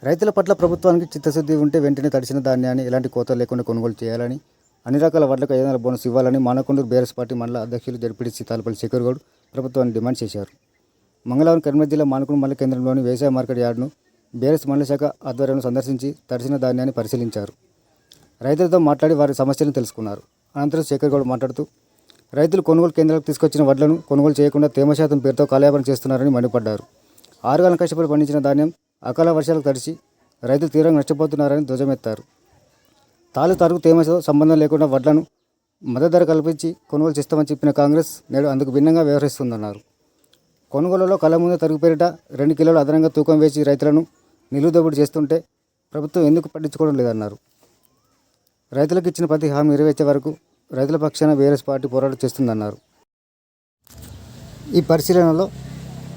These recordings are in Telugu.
రైతుల పట్ల ప్రభుత్వానికి చిత్తశుద్ధి ఉంటే వెంటనే తడిసిన ధాన్యాన్ని ఎలాంటి కోతలు లేకుండా కొనుగోలు చేయాలని, అన్ని రకాల వడ్లకు 500 బోనస్ ఇవ్వాలని మానకొండూరు బీఆర్ఎస్ పార్టీ మండల అధ్యక్షులు జడ్పీటీసీ తాళపల్లి శేఖర్ గౌడ్ ప్రభుత్వాన్ని డిమాండ్ చేశారు. మంగళవారం కరీంనగర్ జిల్లా మానకొండూరు మండల కేంద్రంలోని వ్యవసాయ మార్కెట్ యార్డును బీఆర్ఎస్ మండల శాఖ ఆధ్వర్యంలో సందర్శించి తడిసిన ధాన్యాన్ని పరిశీలించారు. రైతులతో మాట్లాడి వారి సమస్యలను తెలుసుకున్నారు. అనంతరం శేఖర్ గౌడ్ మాట్లాడుతూ రైతులు కొనుగోలు కేంద్రాలకు తీసుకొచ్చిన వడ్లను కొనుగోలు చేయకుండా తేమ శాతం పేరుతో కాలయాపన చేస్తున్నారని మండిపడ్డారు. 6 గంటల కష్టపడి పండించిన ధాన్యం అకాల వర్షాలకు తడిసి రైతులు తీవ్రంగా నష్టపోతున్నారని ధ్వజమెత్తారు. తాలూకు తేమతో సంబంధం లేకుండా వడ్లను మద్దతు ధర కల్పించి కొనుగోలు చేస్తామని చెప్పిన కాంగ్రెస్ నేడు అందుకు భిన్నంగా వ్యవహరిస్తుందన్నారు. కొనుగోలులో కళ్ళ ముందే తరుగు పేరిట 2 కిలోలు అదనంగా తూకం వేసి రైతులను నిలువుదోబడి చేస్తుంటే ప్రభుత్వం ఎందుకు పట్టించుకోవడం లేదన్నారు. రైతులకు ఇచ్చిన ప్రతి హామీ నెరవేర్చే వరకు రైతుల పక్షాన బీఆర్ఎస్ పార్టీ పోరాటం చేస్తుందన్నారు. ఈ పరిశీలనలో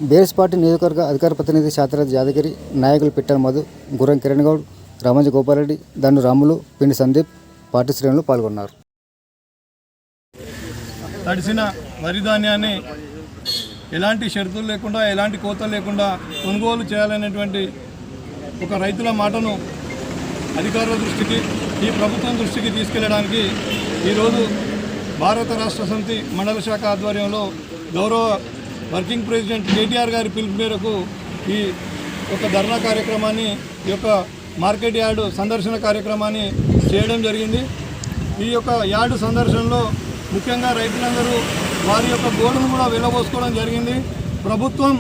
బీఆర్ఎస్ పార్టీ నియోజకవర్గ అధికార ప్రతినిధి శాతరాజ్ యాదగిరి, నాయకులు పిట్టల మధు, గుర్రం కిరణ్ గౌడ్, రామంజి గోపాలరెడ్డి, దండు రాములు, పిండి సందీప్, పార్టీ శ్రేణులు పాల్గొన్నారు. తడిసిన వరి ధాన్యాన్ని ఎలాంటి షరతులు లేకుండా, ఎలాంటి కోతలు లేకుండా కొనుగోలు చేయాలనేటువంటి ఒక రైతుల మాటను అధికారుల దృష్టికి, ఈ ప్రభుత్వం దృష్టికి తీసుకెళ్లడానికి ఈరోజు భారత రాష్ట్ర సమితి మండల శాఖ ఆధ్వర్యంలో గౌరవ వర్కింగ్ ప్రెసిడెంట్ కేటీఆర్ గారి పిలుపు మేరకు ఈ యొక్క ధర్నా కార్యక్రమాన్ని, ఈ యొక్క మార్కెట్ యార్డు సందర్శన కార్యక్రమాన్ని చేయడం జరిగింది. ఈ యొక్క యార్డు సందర్శనలో ముఖ్యంగా రైతులందరూ వారి యొక్క గోడును కూడా వెళ్లబోసుకోవడం జరిగింది. ప్రభుత్వం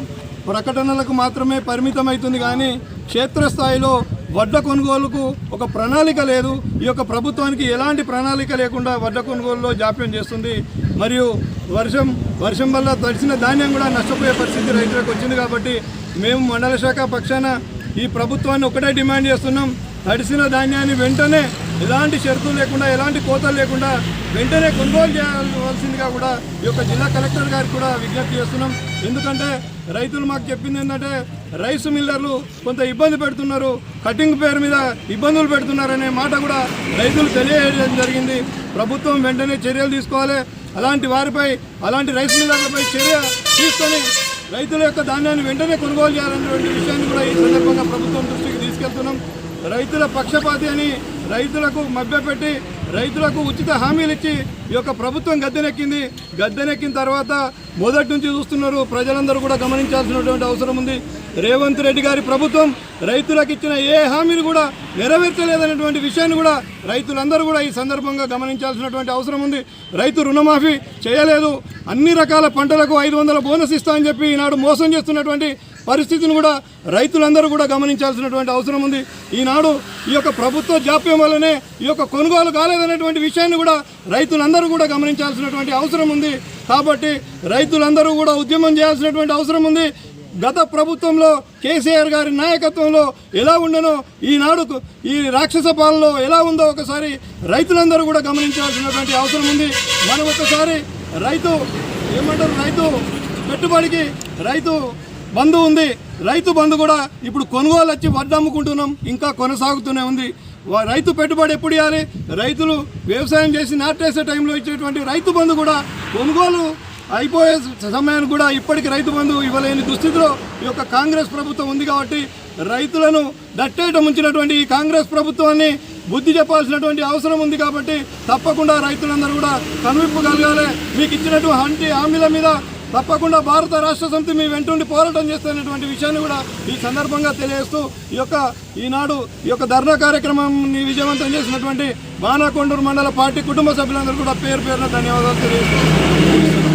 ప్రకటనలకు మాత్రమే పరిమితమవుతుంది కానీ క్షేత్రస్థాయిలో వడ్ల కొనుగోలుకు ఒక ప్రణాళిక లేదు. ఈ యొక్క ప్రభుత్వానికి ఎలాంటి ప్రణాళిక లేకుండా వడ్ల కొనుగోలులో జాప్యం చేస్తుంది. మరియు వర్షం వల్ల తడిసిన ధాన్యం కూడా నష్టపోయే పరిస్థితి రైతులకు వచ్చింది. కాబట్టి మేము మండల శాఖ పక్షాన ఈ ప్రభుత్వాన్ని ఒకటే డిమాండ్ చేస్తున్నాం. తడిసిన ధాన్యాన్ని వెంటనే ఎలాంటి షరతులు లేకుండా, ఎలాంటి కోతలు లేకుండా వెంటనే కొనుగోలు చేయవలసిందిగా కూడా ఈ యొక్క జిల్లా కలెక్టర్ గారికి కూడా విజ్ఞప్తి చేస్తున్నాం. ఎందుకంటే రైతులు మాకు చెప్పింది ఏంటంటే రైస్ మిల్లర్లు కొంత ఇబ్బంది పెడుతున్నారు, కటింగ్ పేరు మీద ఇబ్బందులు పెడుతున్నారనే మాట కూడా రైతులు తెలియజేయడం జరిగింది. ప్రభుత్వం వెంటనే చర్యలు తీసుకోవాలి. అలాంటి వారిపై, అలాంటి రైస్ మిల్లర్లపై చర్య తీసుకొని రైతుల యొక్క ధాన్యాన్ని వెంటనే కొనుగోలు చేయాలనేటువంటి విషయాన్ని కూడా ఈ సందర్భంగా ప్రభుత్వం దృష్టికి తీసుకెళ్తున్నాం. రైతుల పక్షపాతి అని రైతులకు మభ్యపెట్టి రైతులకు ఉచిత హామీలు ఇచ్చి ఈ యొక్క ప్రభుత్వం గద్దెనెక్కిన తర్వాత మొదటి నుంచి చూస్తున్నారు. ప్రజలందరూ కూడా గమనించాల్సినటువంటి అవసరం ఉంది. రేవంత్ రెడ్డి గారి ప్రభుత్వం రైతులకు ఇచ్చిన ఏ హామీని కూడా నెరవేర్చలేదనేటువంటి విషయాన్ని కూడా రైతులందరూ కూడా ఈ సందర్భంగా గమనించాల్సినటువంటి అవసరం ఉంది. రైతు రుణమాఫీ చేయలేదు, అన్ని రకాల పంటలకు 500 బోనస్ ఇస్తామని చెప్పి ఈనాడు మోసం చేస్తున్నటువంటి పరిస్థితిని కూడా రైతులందరూ కూడా గమనించాల్సినటువంటి అవసరం ఉంది. ఈనాడు ఈ యొక్క ప్రభుత్వ జాప్యం వల్లనే ఈ యొక్క కొనుగోలు కాలేదనేటువంటి విషయాన్ని కూడా రైతులందరూ కూడా గమనించాల్సినటువంటి అవసరం ఉంది. కాబట్టి రైతులందరూ కూడా ఉద్యమం చేయాల్సినటువంటి అవసరం ఉంది. గత ప్రభుత్వంలో కేసీఆర్ గారి నాయకత్వంలో ఎలా ఉండనో ఈనాడు ఈ రాక్షస పాలనలో ఎలా ఉందో ఒకసారి రైతులందరూ కూడా గమనించాల్సినటువంటి అవసరం ఉంది. మనం ఒకసారి రైతు పెట్టుబడికి రైతు బంధు ఉంది. రైతు బంధు కూడా ఇప్పుడు కొనుగోలు వచ్చి వడ్లు అమ్ముకుంటున్నాం, ఇంకా కొనసాగుతూనే ఉంది. రైతు పెట్టుబడి ఎప్పుడు ఇవ్వాలి? రైతులు వ్యవసాయం చేసి నాటేసే టైంలో ఇచ్చేటువంటి రైతు బంధు కూడా కొనుగోలు అయిపోయే సమయానికి కూడా ఇప్పటికీ రైతు బంధు ఇవ్వలేని దుస్థితిలో ఈ యొక్క కాంగ్రెస్ ప్రభుత్వం ఉంది. కాబట్టి రైతులను దట్టేట ముంచినటువంటి ఈ కాంగ్రెస్ ప్రభుత్వాన్ని బుద్ధి చెప్పాల్సినటువంటి అవసరం ఉంది. కాబట్టి తప్పకుండా రైతులందరూ కూడా కనువిప్పు కలగాలి. మీకు ఇచ్చినటువంటి హామీల మీద తప్పకుండా భారత రాష్ట్ర సమితి మీ వెంటుండి పోరాటం చేస్తున్నటువంటి విషయాన్ని కూడా ఈ సందర్భంగా తెలియజేస్తూ ఈనాడు ఈ యొక్క ధర్నా కార్యక్రమాన్ని విజయవంతం చేసినటువంటి మానకొండూరు మండల పార్టీ కుటుంబ సభ్యులందరూ కూడా పేరు పేరున ధన్యవాదాలు తెలియజేస్తున్నాను.